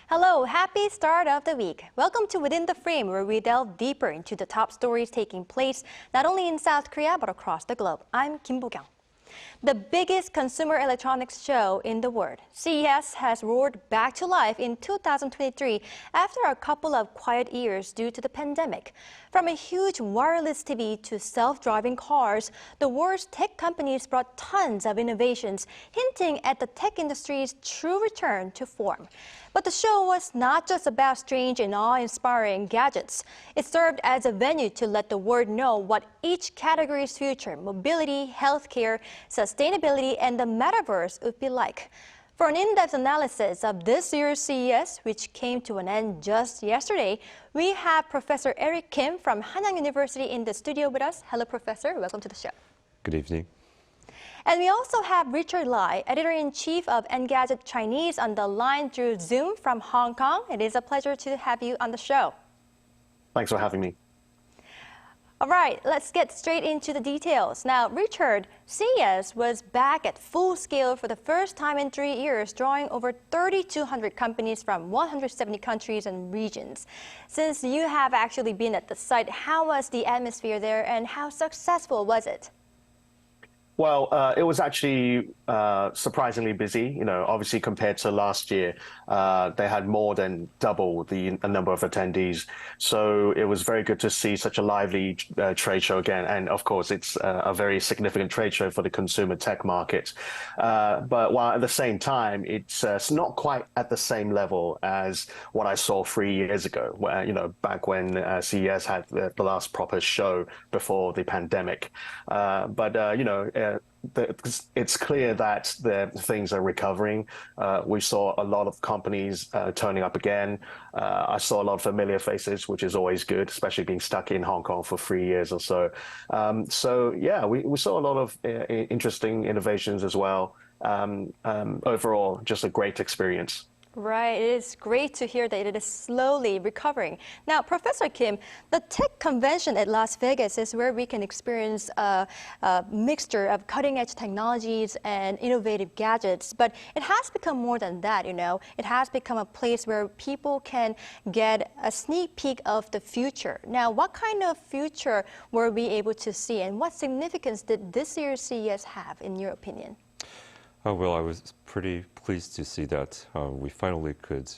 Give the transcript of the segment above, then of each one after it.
Hello, happy start of the week. Welcome to Within the Frame, where we delve deeper into the top stories taking place not only in South Korea but across the globe. I'm Kim Bo-kyoung. The biggest consumer electronics show in the world, CES, has roared back to life in 2023 after a couple of quiet years due to the pandemic. From a huge wireless TV to self-driving cars, the world's tech companies brought tons of innovations, hinting at the tech industry's true return to form. But the show was not just about strange and awe-inspiring gadgets. It served as a venue to let the world know what each category's future, mobility, healthcare, sustainability, and the metaverse would be like. For an in-depth analysis of this year's CES, which came to an end just yesterday, we have Professor Eric Kim from Hanyang University in the studio with us. Hello, Professor. Welcome to the show. Good evening. And we also have Richard Lai, Editor-in-Chief of Engadget Chinese, on the line through Zoom from Hong Kong. It is a pleasure to have you on the show. Thanks for having me. All right, let's get straight into the details. Now, Richard, CES was back at full scale for the first time in 3 years, drawing over 3,200 companies from 170 countries and regions. Since you have actually been at the site, how was the atmosphere there and how successful was it? Well, it was actually surprisingly busy. You know, obviously compared to last year, they had more than double the number of attendees. So it was very good to see such a lively trade show again. And of course, it's a very significant trade show for the consumer tech market. But while at the same time, it's not quite at the same level as what I saw 3 years ago, where, you know, back when CES had the last proper show before the pandemic. You know, it's clear that things are recovering. We saw a lot of companies turning up again. I saw a lot of familiar faces, which is always good, especially being stuck in Hong Kong for 3 years or so. Yeah, we saw a lot of interesting innovations as well. Overall, just a great experience. Right, it is great to hear that it is slowly recovering. Now, Professor Kim, the tech convention at Las Vegas is where we can experience a mixture of cutting-edge technologies and innovative gadgets, but it has become more than that, you know. It has become a place where people can get a sneak peek of the future. Now, what kind of future were we able to see, and what significance did this year's CES have, in your opinion? Well, I was pretty pleased to see that we finally could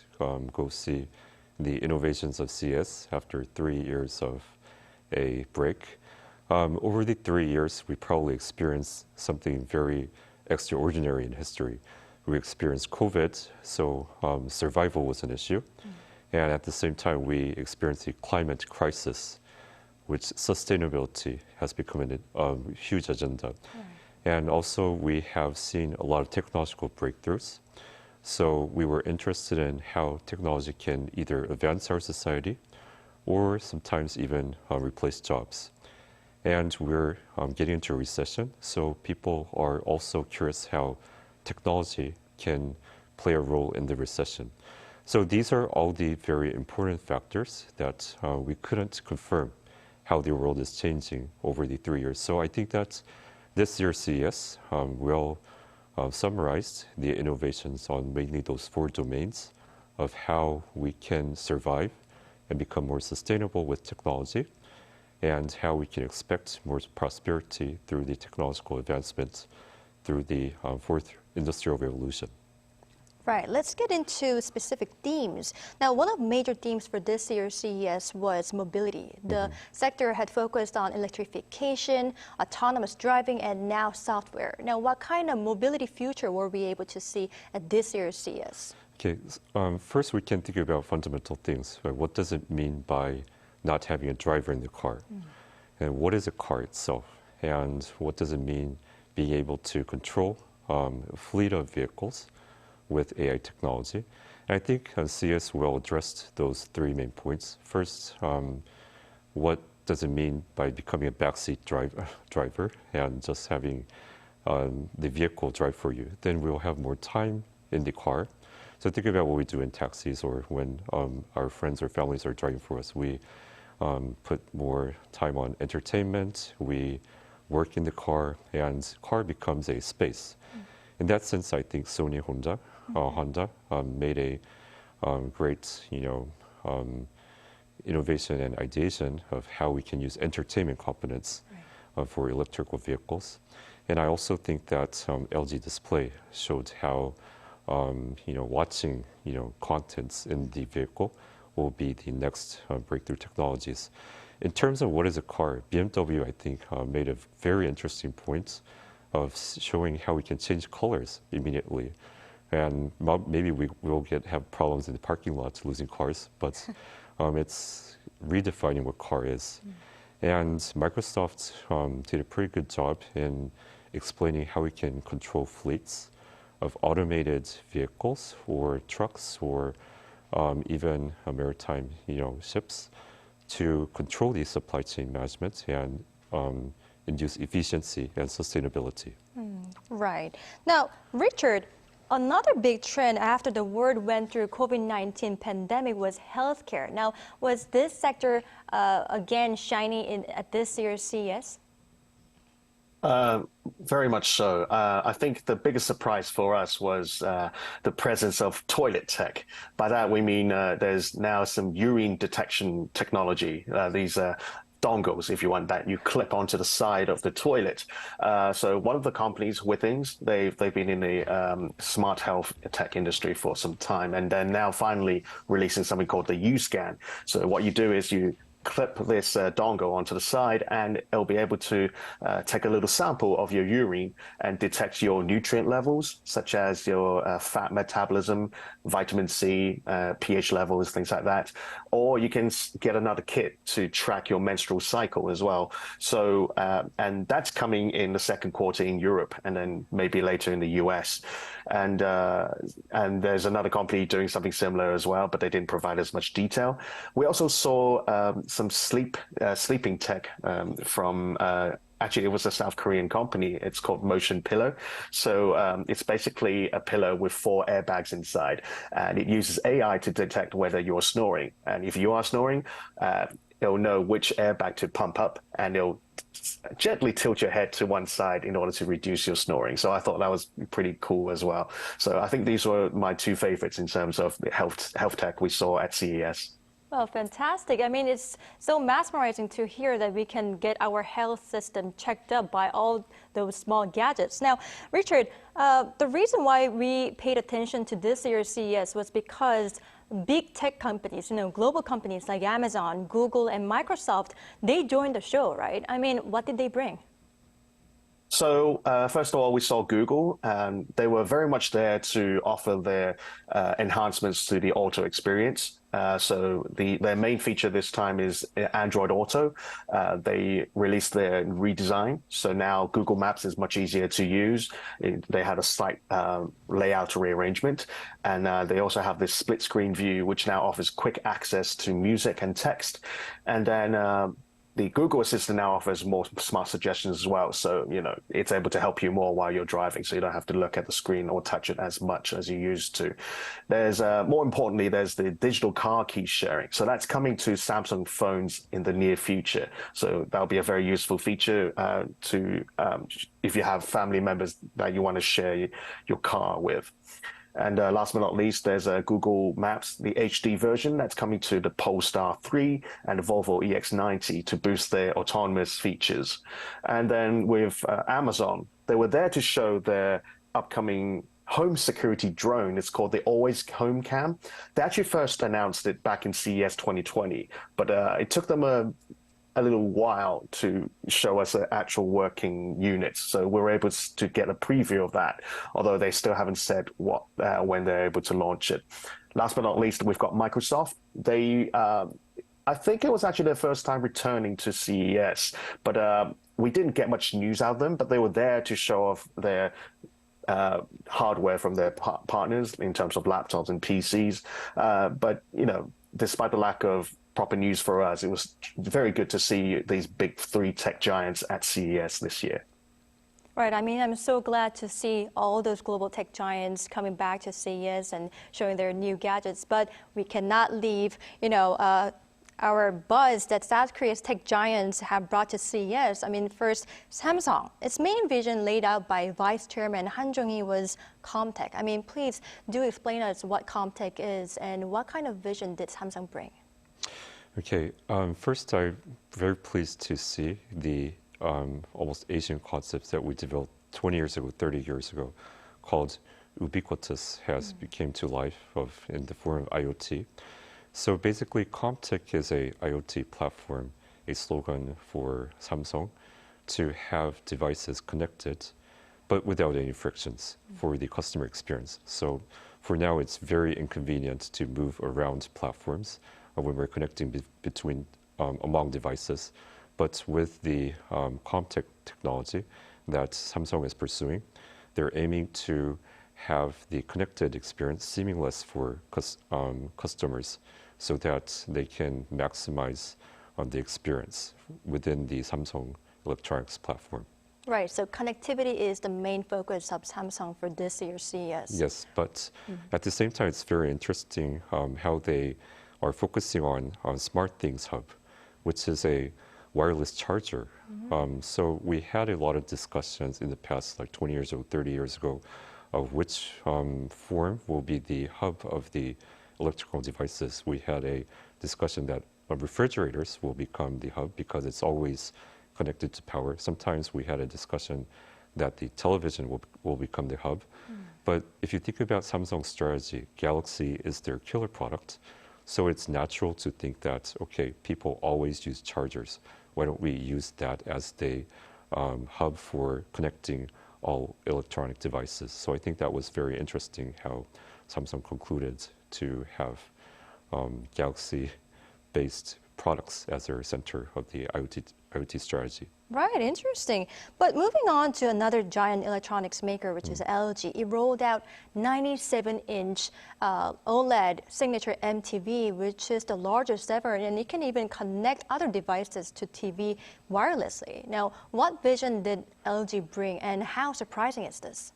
go see the innovations of CES after 3 years of a break. Over the 3 years, we probably experienced something very extraordinary in history. We experienced COVID, so survival was an issue. And at the same time, we experienced the climate crisis, which sustainability has become a huge agenda. And also, we have seen a lot of technological breakthroughs. So we were interested in how technology can either advance our society or sometimes even replace jobs. And we're getting into a recession, so people are also curious how technology can play a role in the recession. So these are all the very important factors that we couldn't confirm how the world is changing over the 3 years. So I think that this year's CES will summarize the innovations on mainly those 4 domains of how we can survive and become more sustainable with technology, and how we can expect more prosperity through the technological advancements through the 4th industrial revolution. Right, let's get into specific themes. Now, one of the major themes for this year's CES was mobility. The sector had focused on electrification, autonomous driving, and now software. Now, what kind of mobility future were we able to see at this year's CES? Okay, first we can think about fundamental things. Right? What does it mean by not having a driver in the car? And what is a car itself? And what does it mean being able to control a fleet of vehicles with AI technology? And I think CES will address those 3 main points. First, what does it mean by becoming a backseat driver and just having the vehicle drive for you? Then we'll have more time in the car. So think about what we do in taxis or when our friends or families are driving for us. We put more time on entertainment, we work in the car, and car becomes a space. In that sense, I think Honda made a great, innovation and ideation of how we can use entertainment components for electrical vehicles. And I also think that LG Display showed how, watching, contents in the vehicle will be the next breakthrough technologies. In terms of what is a car, BMW, I think, made a very interesting point of showing how we can change colors immediately. And maybe we will have problems in the parking lots losing cars, but it's redefining what car is. And Microsoft did a pretty good job in explaining how we can control fleets of automated vehicles or trucks or even maritime, ships to control the supply chain management and induce efficiency and sustainability. Right. Now, Richard, another big trend after the world went through COVID-19 pandemic was healthcare. Now, was this sector again shining at this year's CES? Very much so. I think the biggest surprise for us was the presence of toilet tech. By that we mean there's now some urine detection technology. These dongles, if you want, that you clip onto the side of the toilet. So one of the companies, Withings, they've been in the smart health tech industry for some time, and they're now finally releasing something called the U-Scan. So what you do is you clip this dongle onto the side, and it'll be able to take a little sample of your urine and detect your nutrient levels, such as your fat metabolism, vitamin C, pH levels, things like that. Or you can get another kit to track your menstrual cycle as well. So, and that's coming in the second quarter in Europe, and then maybe later in the US. And there's another company doing something similar as well, but they didn't provide as much detail. We also saw some sleeping tech from actually, it was a South Korean company. It's called Motion Pillow. So it's basically a pillow with 4 airbags inside, and it uses AI to detect whether you're snoring. And if you are snoring, it'll know which airbag to pump up, and it'll gently tilt your head to one side in order to reduce your snoring. So I thought that was pretty cool as well. So I think these were my 2 favorites in terms of the health tech we saw at CES. Well, fantastic. I mean, it's so mesmerizing to hear that we can get our health system checked up by all those small gadgets. Now, Richard, the reason why we paid attention to this year's CES was because big tech companies, global companies like Amazon, Google, and Microsoft, they joined the show, right? I mean, what did they bring? So first of all, we saw Google, and they were very much there to offer their enhancements to the auto experience. So their main feature this time is Android Auto. They released their redesign. So now Google Maps is much easier to use. They had a slight layout rearrangement. And they also have this split screen view, which now offers quick access to music and text. And then the Google Assistant now offers more smart suggestions as well. So, it's able to help you more while you're driving, so you don't have to look at the screen or touch it as much as you used to. There's, more importantly, there's the digital car key sharing. So that's coming to Samsung phones in the near future. So that'll be a very useful feature if you have family members that you want to share your car with. And last but not least, there's Google Maps, the HD version that's coming to the Polestar 3 and the Volvo EX90 to boost their autonomous features. And then with Amazon, they were there to show their upcoming home security drone. It's called the Always Home Cam. They actually first announced it back in CES 2020, but it took them a little while to show us an actual working unit. So we're able to get a preview of that, although they still haven't said when they're able to launch it. Last but not least, we've got Microsoft. I think it was actually their first time returning to CES, but we didn't get much news out of them, but they were there to show off their hardware from their partners in terms of laptops and PCs. But, despite the lack of proper news for us, it was very good to see these big 3 tech giants at CES this year. Right. I mean, I'm so glad to see all those global tech giants coming back to CES and showing their new gadgets. But we cannot leave, our buzz that South Korea's tech giants have brought to CES. I mean, first, Samsung. Its main vision laid out by Vice Chairman Han Jong-hee was Comtech. I mean, please do explain us what Comtech is and what kind of vision did Samsung bring? Okay, first, I'm very pleased to see the almost Asian concepts that we developed 20 years ago, 30 years ago, called ubiquitous, has become to life in the form of IoT. So basically, Comtech is a IoT platform, a slogan for Samsung to have devices connected, but without any frictions for the customer experience. So for now, it's very inconvenient to move around platforms when we're connecting between among devices. But with the Comtech technology that Samsung is pursuing, they're aiming to have the connected experience seamless for customers so that they can maximize the experience within the Samsung electronics platform. Right, so connectivity is the main focus of Samsung for this year's CES. Yes, but at the same time, it's very interesting how they are focusing on Smart Things Hub, which is a wireless charger. So we had a lot of discussions in the past, like 20 years ago, 30 years ago, of which form will be the hub of the electrical devices. We had a discussion that refrigerators will become the hub because it's always connected to power. Sometimes we had a discussion that the television will become the hub. But if you think about Samsung's strategy, Galaxy is their killer product. So it's natural to think that, okay, people always use chargers. Why don't we use that as the hub for connecting all electronic devices? So I think that was very interesting how Samsung concluded to have Galaxy-based products as their center of the IoT strategy. Right, interesting. But moving on to another giant electronics maker, which is LG. It rolled out 97-inch OLED signature MTV, which is the largest ever, and it can even connect other devices to TV wirelessly. Now, what vision did LG bring, and how surprising is this?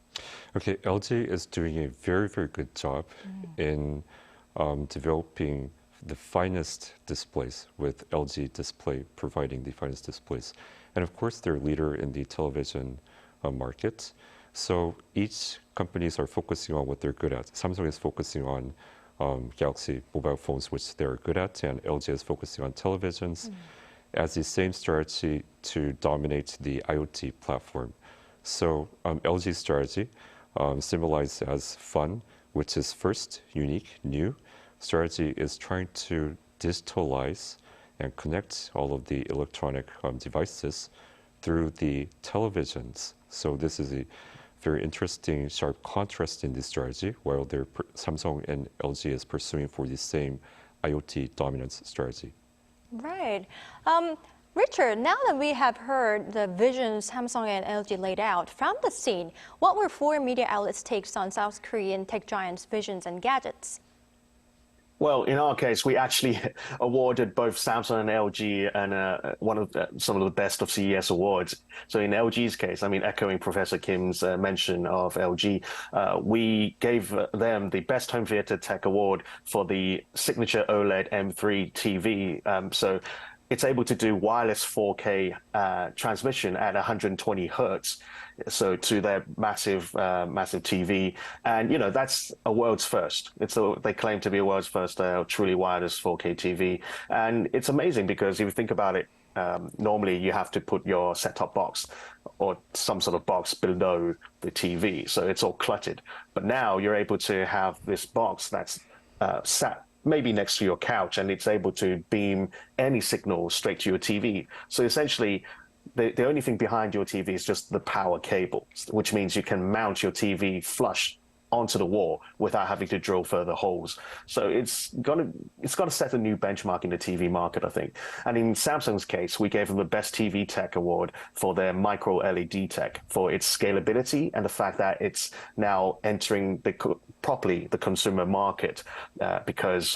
Okay, LG is doing a very, very good job in developing the finest displays, with LG Display providing the finest displays. And of course, they're leader in the television market. So each companies are focusing on what they're good at. Samsung is focusing on Galaxy mobile phones, which they're good at, and LG is focusing on televisions as the same strategy to dominate the IoT platform. So LG's strategy symbolized as fun, which is first, unique, new. Strategy is trying to digitalize and connect all of the electronic devices through the televisions. So this is a very interesting, sharp contrast in this strategy, while Samsung and LG is pursuing for the same IoT dominance strategy. Right. Richard, now that we have heard the visions Samsung and LG laid out from the scene, what were foreign media outlets' takes on South Korean tech giants' visions and gadgets? Well, in our case, we actually awarded both Samsung and LG and some of the best of CES awards. So in LG's case, I mean, echoing Professor Kim's mention of LG, we gave them the Best Home Theater Tech Award for the signature OLED M3 TV. So it's able to do wireless 4K transmission at 120 hertz, so to their massive TV, and that's a world's first. They claim to be a world's first truly wireless 4K TV, and it's amazing because if you think about it, normally you have to put your set-top box or some sort of box below the TV, so it's all cluttered. But now you're able to have this box that's sat maybe next to your couch, and it's able to beam any signal straight to your TV. So essentially, the only thing behind your TV is just the power cable, which means you can mount your TV flush onto the wall without having to drill further holes. So it's gonna set a new benchmark in the TV market, I think. And in Samsung's case, we gave them the Best TV Tech Award for their micro LED tech, for its scalability and the fact that it's now entering properly the consumer market, because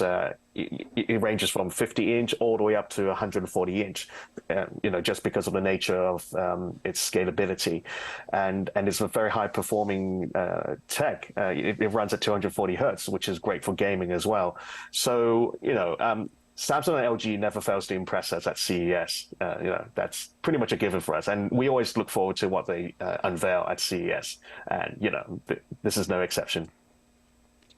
it ranges from 50-inch all the way up to 140-inch, just because of the nature of its scalability, and it's a very high-performing tech. It runs at 240 hertz, which is great for gaming as well. So Samsung and LG never fails to impress us at CES. That's pretty much a given for us, and we always look forward to what they unveil at CES. And this is no exception.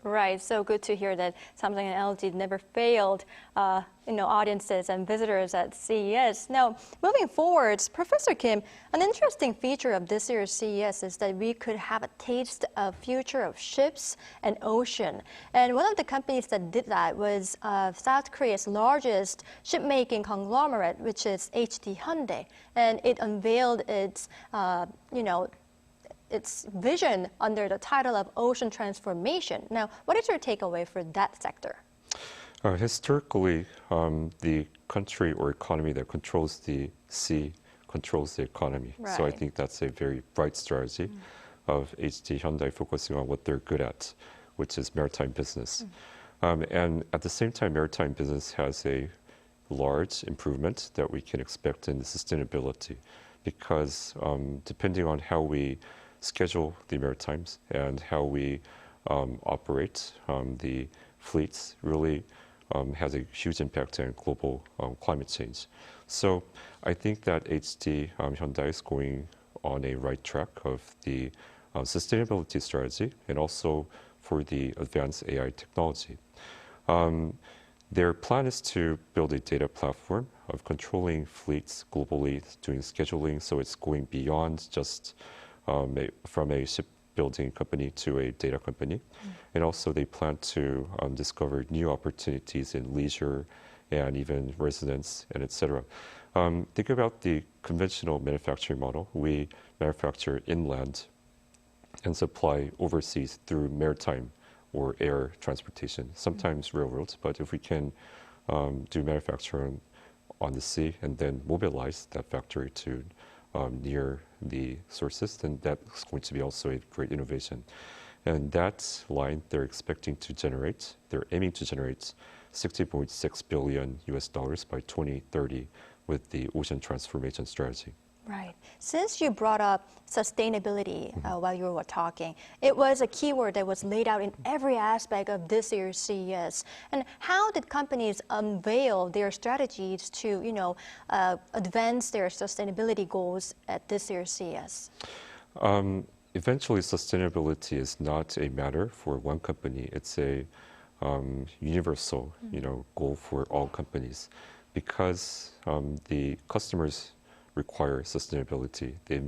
Right, so good to hear that Samsung and LG never failed, audiences and visitors at CES. Now, moving forward, Professor Kim, an interesting feature of this year's CES is that we could have a taste of future of ships and ocean. And one of the companies that did that was South Korea's largest shipmaking conglomerate, which is HD Hyundai, and it unveiled its vision under the title of Ocean Transformation. Now, what is your takeaway for that sector? Historically, the country or economy that controls the sea controls the economy. Right. So I think that's a very bright strategy of HD Hyundai focusing on what they're good at, which is maritime business. And at the same time, maritime business has a large improvement that we can expect in the sustainability because depending on how we schedule the maritimes and how we operate the fleets really has a huge impact on global climate change. So I think that HD Hyundai is going on a right track of the sustainability strategy and also for the advanced AI technology. Their plan is to build a data platform of controlling fleets globally, doing scheduling, so it's going beyond just from a shipbuilding company to a data company. And also they plan to discover new opportunities in leisure and even residence and etc. Think about the conventional manufacturing model. We manufacture inland and supply overseas through maritime or air transportation, sometimes railroads, but if we can do manufacturing on the sea and then mobilize that factory to near the sources, then that's going to be also a great innovation. And that line they're aiming to generate $60.6 billion by 2030 with the ocean transformation strategy. Right. Since you brought up sustainability while you were talking, it was a keyword that was laid out in every aspect of this year's CES. And how did companies unveil their strategies to, advance their sustainability goals at this year's CES? Eventually, sustainability is not a matter for one company. It's a universal, goal for all companies, because the customers require sustainability, the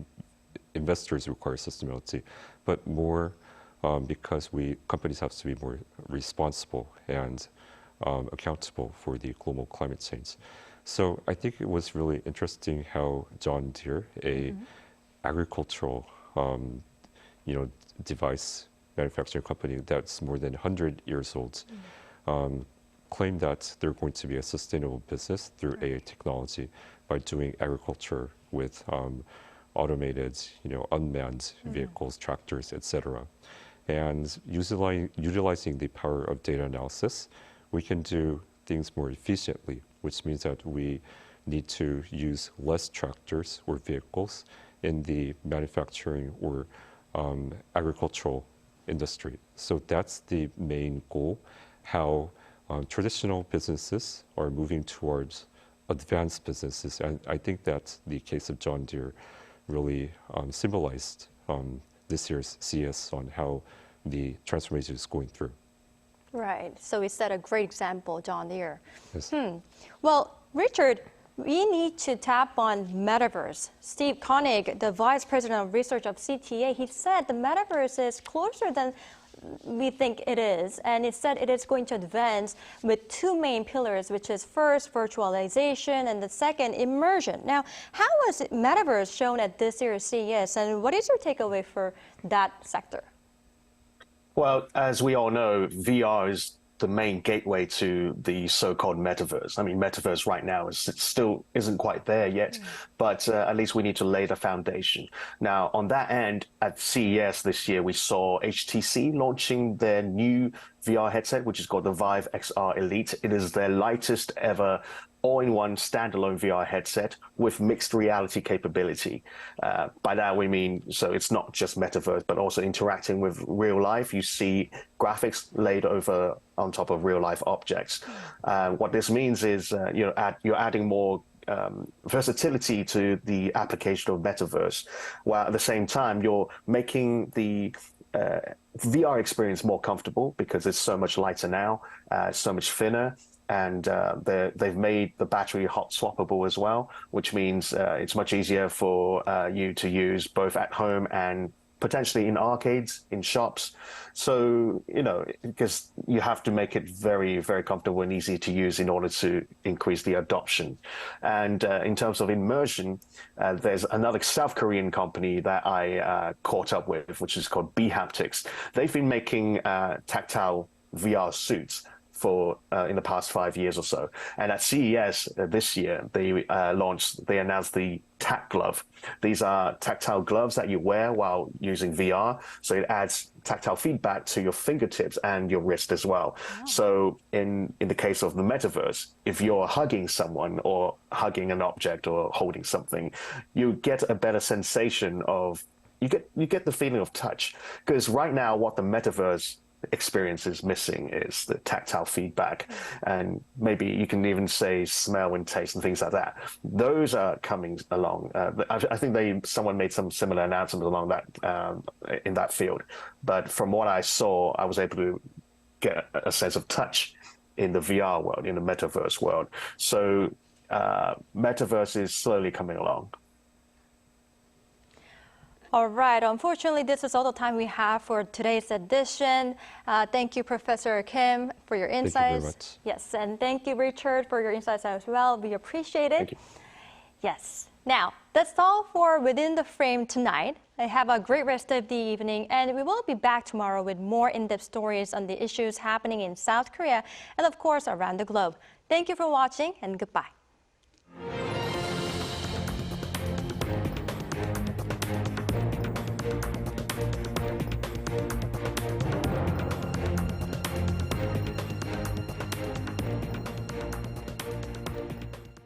investors require sustainability, but more because companies have to be more responsible and accountable for the global climate change. So I think it was really interesting how John Deere, a agricultural device manufacturing company that's more than 100 years old, claimed that they're going to be a sustainable business through AI technology by doing agriculture with automated, unmanned vehicles, tractors, etc. And utilizing the power of data analysis, we can do things more efficiently, which means that we need to use less tractors or vehicles in the manufacturing or agricultural industry. So that's the main goal, how traditional businesses are moving towards advanced businesses. And I think that the case of John Deere really symbolized this year's CES on how the transformation is going through. Right. So we set a great example, John Deere. Yes. Well, Richard, we need to tap on metaverse. Steve Koenig, the vice president of research of CTA, he said the metaverse is closer than we think it is, and it said it is going to advance with two main pillars, which is first virtualization and the second immersion. Now, how was metaverse shown at this year's CES, and what is your takeaway for that sector? Well, as we all know, VR is the main gateway to the so-called metaverse. I mean, metaverse right now still isn't quite there yet, but at least we need to lay the foundation. Now, on that end, at CES this year, we saw HTC launching their new VR headset, which is called the Vive XR Elite. It is their lightest ever all-in-one standalone VR headset with mixed reality capability. By that we mean, so it's not just metaverse, but also interacting with real life. You see graphics laid over on top of real life objects. What this means is you're adding more versatility to the application of metaverse, while at the same time you're making the VR experience more comfortable because it's so much lighter now, so much thinner, and they've made the battery hot swappable as well, which means it's much easier for you to use both at home and potentially in arcades, in shops. So, because you have to make it very, very comfortable and easy to use in order to increase the adoption. And in terms of immersion, there's another South Korean company that I caught up with, which is called B-Haptics. They've been making tactile VR suits for in the past 5 years or so. And at CES this year, they announced the Tac Glove. These are tactile gloves that you wear while using VR. So it adds tactile feedback to your fingertips and your wrist as well. Wow. So in the case of the metaverse, if you're hugging someone or hugging an object or holding something, you get a better sensation of, you get the feeling of touch. Because right now, what the metaverse experience is missing is the tactile feedback, and maybe you can even say smell and taste and things like that. Those are coming along. I think someone made some similar announcement along that in that field. But from what I saw, I was able to get a sense of touch in the VR world, in the metaverse world. So metaverse is slowly coming along. All right. Unfortunately, this is all the time we have for today's edition. Thank you, Professor Kim, for your insights. Thank you very much. Yes, and thank you, Richard, for your insights as well. We appreciate it. Thank you. Yes. Now, that's all for Within the Frame tonight. Have a great rest of the evening, and we will be back tomorrow with more in-depth stories on the issues happening in South Korea and, of course, around the globe. Thank you for watching, and goodbye.